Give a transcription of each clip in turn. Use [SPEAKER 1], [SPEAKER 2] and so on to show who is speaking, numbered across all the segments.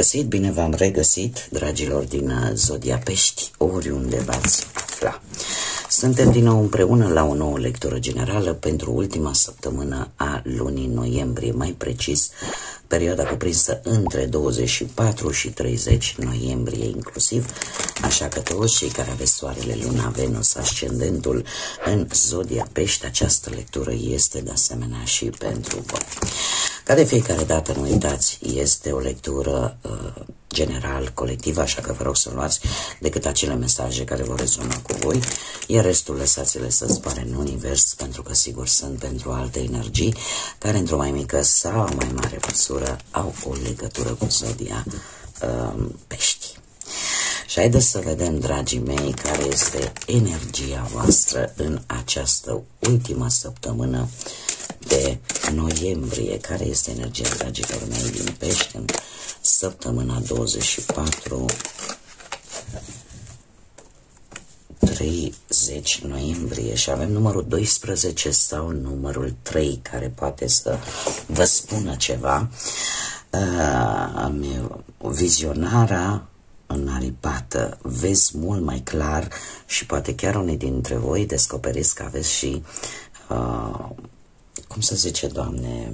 [SPEAKER 1] găsit, bine v-am regăsit, dragilor din Zodia Pești, oriunde v-ați afla. Suntem din nou împreună la o nouă lectură generală pentru ultima săptămână a lunii noiembrie, mai precis perioada cuprinsă între 24 și 30 noiembrie inclusiv, așa că toți cei care aveți soarele, luna, Venus, ascendentul în Zodia Pești, această lectură este de asemenea și pentru voi. Ca de fiecare dată, nu uitați, este o lectură general, colectivă, așa că vă rog să luați decât acele mesaje care vor rezona cu voi, iar restul lăsați-le să zboare în univers, pentru că sigur sunt pentru alte energii care într-o mai mică sau mai mare măsură au o legătură cu Zodia Pești. Și haideți să vedem, dragii mei, care este energia voastră în această ultimă săptămână de noiembrie. Care este energia, dragilor mei, din Pești în săptămâna 24 30 noiembrie, și avem numărul 12 sau numărul 3 care poate să vă spună ceva. Vizionarea înaripată, vezi mult mai clar și poate chiar unii dintre voi descoperiți că aveți și cum se zice, Doamne,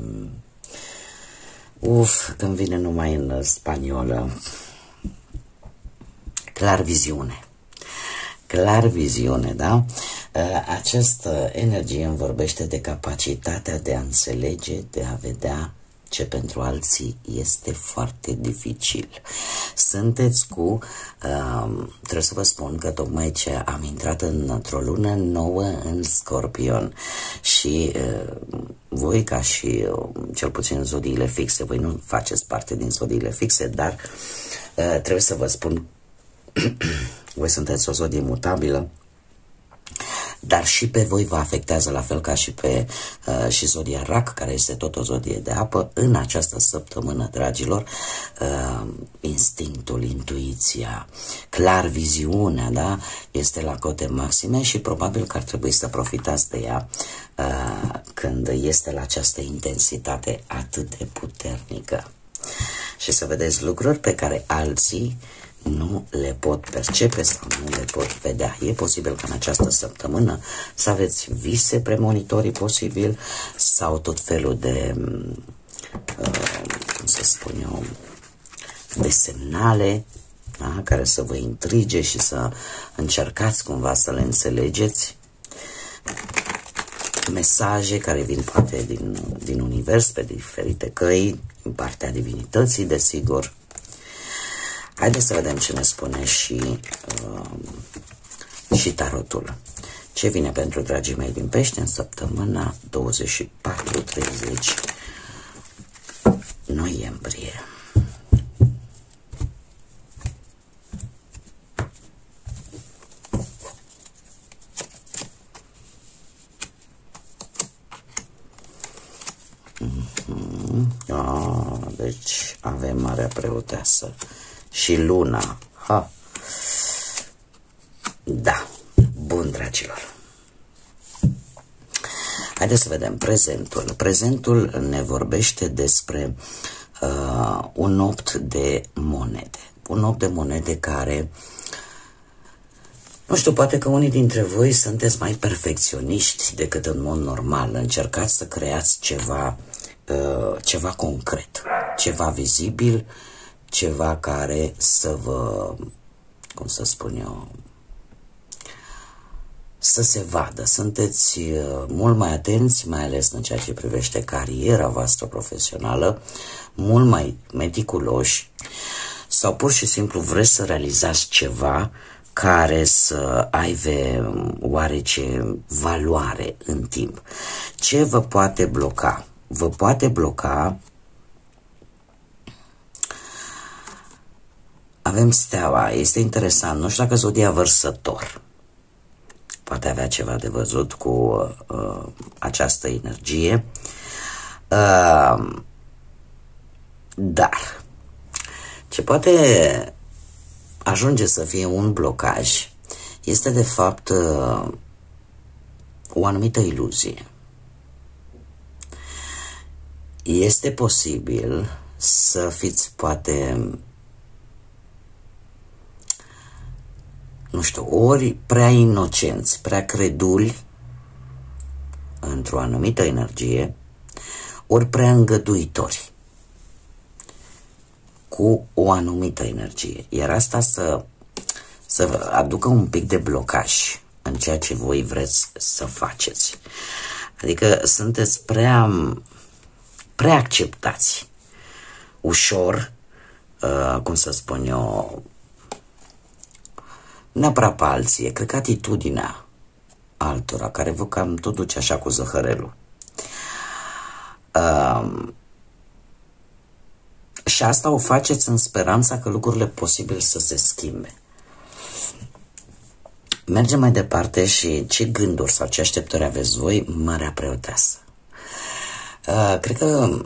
[SPEAKER 1] când vine numai în spaniolă, clar viziune, da? Această energie îmi vorbește de capacitatea de a înțelege, de a vedea ce pentru alții este foarte dificil. Sunteți cu, trebuie să vă spun că tocmai ce am intrat într-o lună nouă în Scorpion și voi, ca și cel puțin zodiile fixe, voi nu faceți parte din zodiile fixe, dar trebuie să vă spun, voi sunteți o zodie mutabilă, dar și pe voi vă afectează, la fel ca și pe și zodia Rac, care este tot o zodie de apă. În această săptămână, dragilor, instinctul, intuiția, clar viziunea, da, este la cote maxime și probabil că ar trebui să profitați de ea când este la această intensitate atât de puternică. Și să vedeți lucruri pe care alții nu le pot percepe sau nu le pot vedea. E posibil că în această săptămână să aveți vise premonitorii posibil sau tot felul de, cum să spun eu, de semnale, da, care să vă intrige și să încercați cumva să le înțelegeți. Mesaje care vin poate din univers pe diferite căi, din partea divinității, desigur. Haideți să vedem ce ne spune și tarotul. Ce vine pentru dragii mei din Pești în săptămâna 24-30 noiembrie. Deci avem Marea Preoteasă și Luna. Da, bun, dragilor. Haideți să vedem prezentul. Prezentul ne vorbește despre un 8 de monede. Un 8 de monede care, nu știu, poate că unii dintre voi sunteți mai perfecționiști decât în mod normal. Încercați să creați ceva concret, ceva vizibil, ceva care să vă, cum să spun eu, să se vadă. Sunteți mult mai atenți, mai ales în ceea ce privește cariera voastră profesională, mult mai meticuloși, sau pur și simplu vreți să realizați ceva care să aibă oarece valoare în timp. Ce vă poate bloca? Vă poate bloca, avem Steaua, este interesant, nu știu dacă zodia Vărsător poate avea ceva de văzut cu această energie, dar ce poate ajunge să fie un blocaj este de fapt o anumită iluzie. Este posibil să fiți poate nu știu, ori prea inocenți, prea creduli într-o anumită energie, ori prea îngăduitori cu o anumită energie. Iar asta să aducă un pic de blocaj în ceea ce voi vreți să faceți. Adică sunteți prea acceptați. Ușor, cum să spun eu, neapărat pe alții, cred că atitudinea altora, care vă cam tot duce așa cu zăhărelul. Și asta o faceți în speranța că lucrurile posibil să se schimbe. Mergem mai departe și ce gânduri sau ce așteptări aveți voi, Marea Preoteasă. Cred că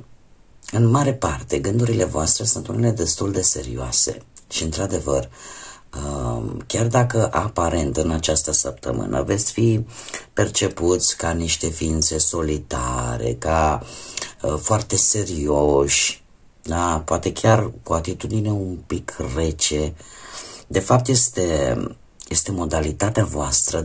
[SPEAKER 1] în mare parte gândurile voastre sunt unele destul de serioase și într-adevăr, chiar dacă aparent în această săptămână veți fi percepuți ca niște ființe solitare, ca foarte serioși, da? Poate chiar cu atitudine un pic rece, de fapt este modalitatea voastră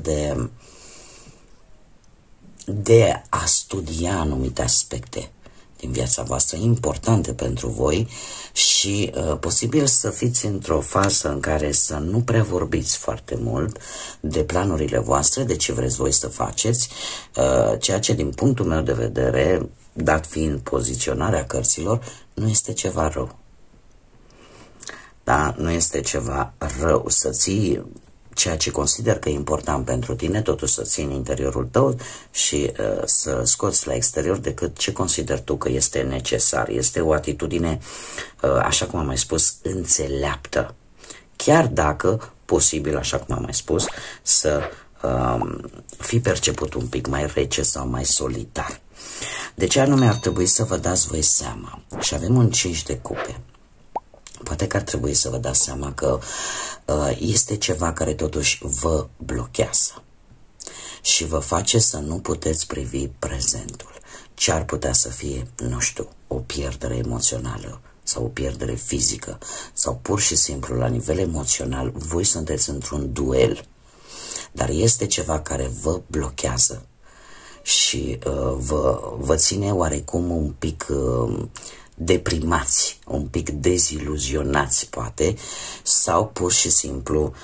[SPEAKER 1] de a studia anumite aspecte din viața voastră importante pentru voi și posibil să fiți într-o fază în care să nu prea vorbiți foarte mult de planurile voastre, de ce vreți voi să faceți, ceea ce din punctul meu de vedere, dat fiind poziționarea cărților, nu este ceva rău. Da, nu este ceva rău să ții ceea ce consider că e important pentru tine, totuși să ții în interiorul tău și să scoți la exterior decât ce consider tu că este necesar. Este o atitudine, așa cum am mai spus, înțeleaptă. Chiar dacă, posibil, așa cum am mai spus, să fi perceput un pic mai rece sau mai solitar. De ce anume ar trebui să vă dați voi seama? Și avem un 5 de cupe. Poate că ar trebui să vă dați seama că este ceva care totuși vă blochează și vă face să nu puteți privi prezentul. Ce ar putea să fie, nu știu, o pierdere emoțională sau o pierdere fizică sau pur și simplu la nivel emoțional voi sunteți într-un duel, dar este ceva care vă blochează și vă ține oarecum un pic deprimați, un pic deziluzionați poate, sau pur și simplu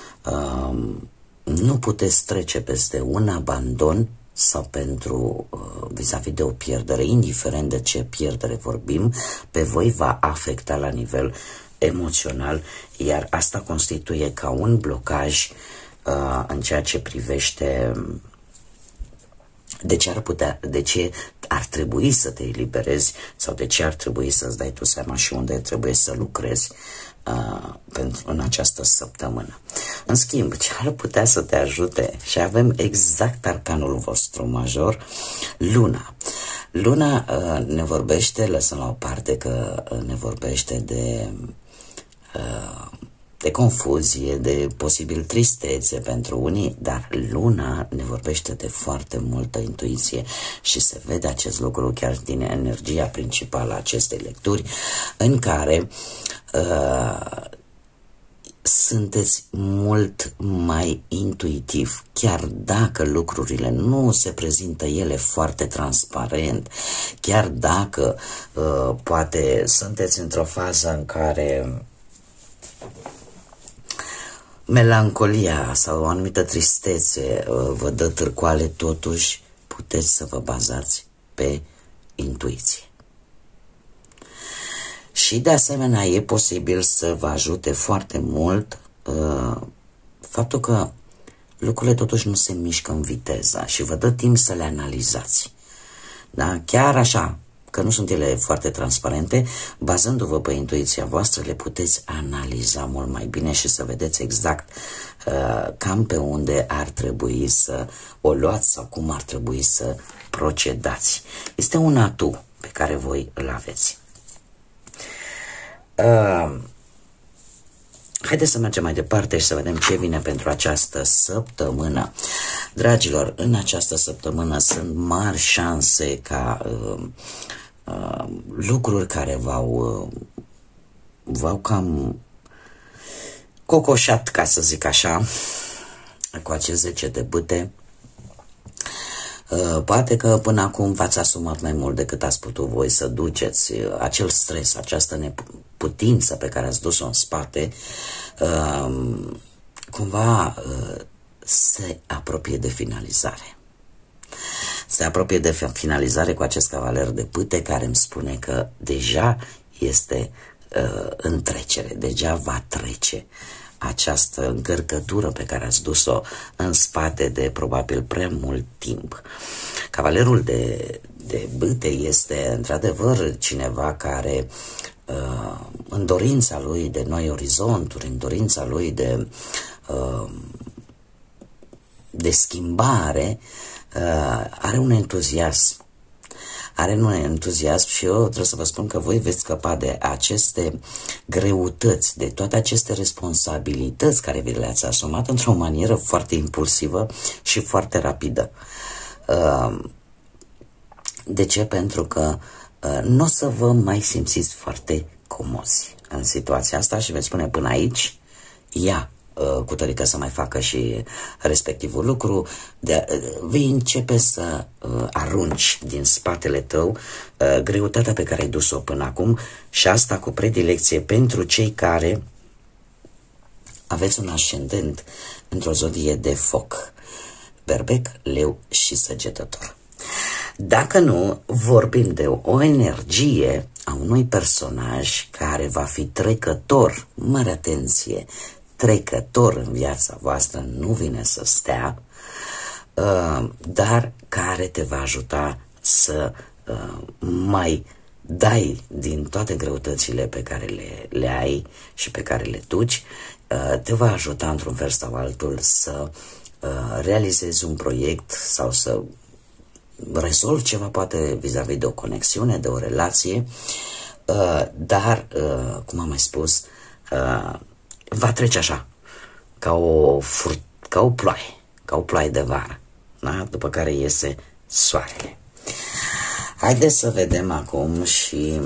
[SPEAKER 1] nu puteți trece peste un abandon sau pentru vis-a-vis de o pierdere, indiferent de ce pierdere vorbim, pe voi va afecta la nivel emoțional, iar asta constituie ca un blocaj în ceea ce privește de ce ar trebui să te eliberezi sau de ce ar trebui să-ți dai tu seama și unde trebuie să lucrezi în această săptămână. În schimb, ce ar putea să te ajute? Și avem exact arcanul vostru major, Luna. Luna ne vorbește, lăsăm la o parte că ne vorbește de confuzie, de posibil tristețe pentru unii, dar Luna ne vorbește de foarte multă intuiție și se vede acest lucru chiar din energia principală a acestei lecturi, în care sunteți mult mai intuitiv, chiar dacă lucrurile nu se prezintă ele foarte transparent, chiar dacă poate sunteți într-o fază în care melancolia sau o anumită tristețe vă dă târcoale, totuși puteți să vă bazați pe intuiție. Și de asemenea e posibil să vă ajute foarte mult faptul că lucrurile totuși nu se mișcă în viteză și vă dă timp să le analizați. Da? Chiar așa, că nu sunt ele foarte transparente, bazându-vă pe intuiția voastră, le puteți analiza mult mai bine și să vedeți exact cam pe unde ar trebui să o luați sau cum ar trebui să procedați. Este un atu pe care voi îl aveți. Haideți să mergem mai departe și să vedem ce vine pentru această săptămână. Dragilor, în această săptămână sunt mari șanse ca lucruri care v-au cam cocoșat, ca să zic așa, cu acest 10 de bâte, poate că până acum v-ați asumat mai mult decât ați putut voi să duceți. Acel stres, această neputință pe care ați dus-o în spate, cumva se apropie de finalizare. Se apropie de finalizare cu acest cavaler de bâte care îmi spune că deja este în trecere, deja va trece această încărcătură pe care ați dus-o în spate de probabil prea mult timp. Cavalerul de bâte este într-adevăr cineva care în dorința lui de noi orizonturi, în dorința lui de schimbare, are un entuziasm. Are un entuziasm și eu trebuie să vă spun că voi veți scăpa de aceste greutăți, de toate aceste responsabilități care vi le-ați asumat într-o manieră foarte impulsivă și foarte rapidă. De ce? Pentru că nu o să vă mai simțiți foarte comozi în situația asta și veți spune până aici, ia cu tărică să mai facă și respectivul lucru, vei începe să arunci din spatele tău greutatea pe care ai dus-o până acum și asta cu predilecție pentru cei care aveți un ascendent într-o zodie de foc, berbec, leu și săgetător. Dacă nu, vorbim de o energie a unui personaj care va fi trecător, mare atenție, trecător în viața voastră, nu vine să stea, dar care te va ajuta să mai dai din toate greutățile pe care le ai și pe care le duci, te va ajuta într-un fel sau altul să realizezi un proiect sau să rezolvi ceva, poate vis-a-vis de o conexiune, de o relație, dar, cum am mai spus, va trece așa, ca o ploaie de vară, da? După care iese soarele. Haideți să vedem acum și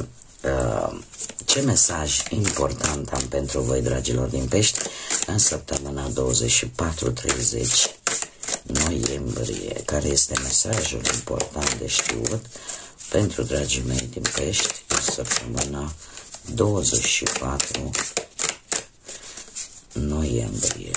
[SPEAKER 1] ce mesaj important am pentru voi, dragilor din Pești, în săptămâna 24-30 noiembrie. Care este mesajul important de știut pentru dragii mei din Pești în săptămâna 24 noiembrie.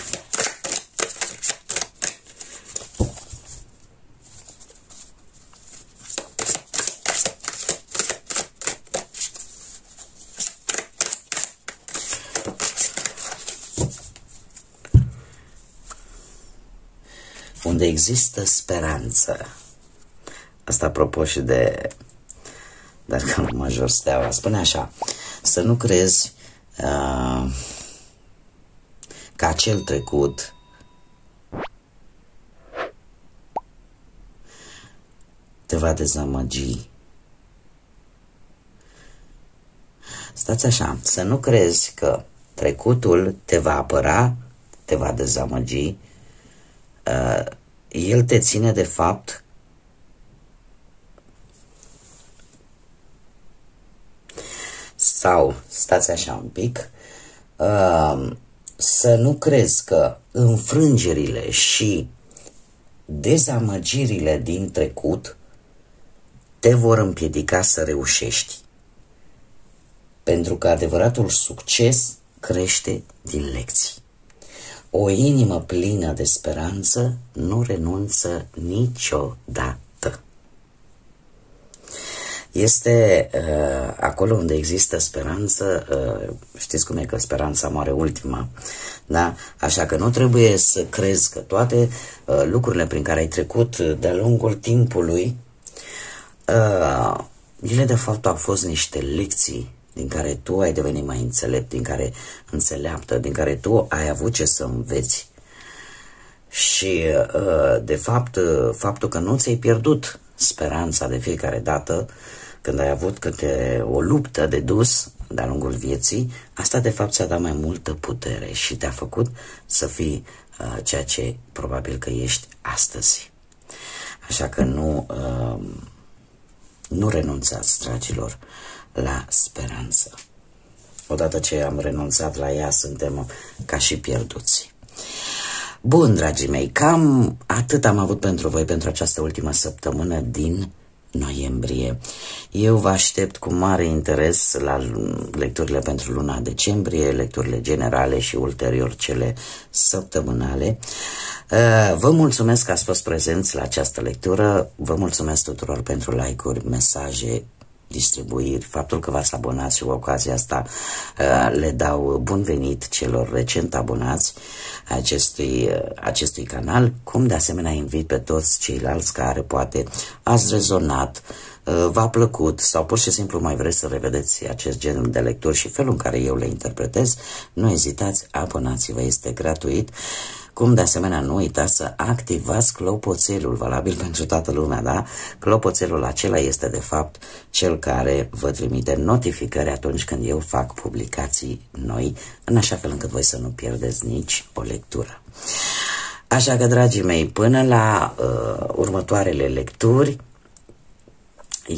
[SPEAKER 1] Unde există speranță. Asta apropo și de Arcanul Major Steaua. Spune așa: să nu crezi că acel trecut te va dezamăgi. Stați așa, să nu crezi că trecutul te va apăra, te va dezamăgi. El te ține de fapt sau, stați așa un pic, să nu crezi că înfrângerile și dezamăgirile din trecut te vor împiedica să reușești. Pentru că adevăratul succes crește din lecții. O inimă plină de speranță nu renunță niciodată. Este acolo unde există speranță, știți cum e, că speranța moare ultima, da? Așa că nu trebuie să crezi că toate lucrurile prin care ai trecut de-a lungul timpului, ele de fapt au fost niște lecții din care tu ai devenit mai înțelept, din care înțeleaptă, din care tu ai avut ce să înveți. Și, de fapt, faptul că nu ți-ai pierdut speranța de fiecare dată când ai avut câte o luptă de dus de-a lungul vieții, asta de fapt ți-a dat mai multă putere și te-a făcut să fii ceea ce probabil că ești astăzi. Așa că nu renunțați, dragilor, la speranță. Odată ce am renunțat la ea, suntem ca și pierduți. Bun, dragii mei, cam atât am avut pentru voi pentru această ultimă săptămână din noiembrie. Eu vă aștept cu mare interes la lecturile pentru luna decembrie, lecturile generale și ulterior cele săptămânale. Vă mulțumesc că ați fost prezenți la această lectură, vă mulțumesc tuturor pentru like-uri, mesaje, distribuiri, faptul că v-ați abonat și cu ocazia asta le dau bun venit celor recent abonați acestui canal, cum de asemenea invit pe toți ceilalți care poate ați rezonat, v-a plăcut sau pur și simplu mai vreți să revedeți acest gen de lecturi și felul în care eu le interpretez, nu ezitați, abonați-vă, este gratuit. Cum de asemenea nu uitați să activați clopoțelul, valabil pentru toată lumea, da? Clopoțelul acela este de fapt cel care vă trimite notificări atunci când eu fac publicații noi, în așa fel încât voi să nu pierdeți nici o lectură. Așa că, dragii mei, până la următoarele lecturi,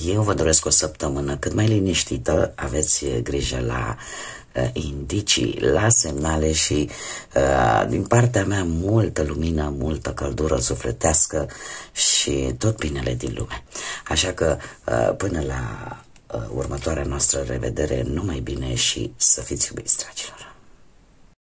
[SPEAKER 1] eu vă doresc o săptămână cât mai liniștită, aveți grijă la indicii, la semnale și din partea mea multă lumină, multă căldură sufletească și tot binele din lume. Așa că până la următoarea noastră revedere, numai bine și să fiți iubiți, dragilor!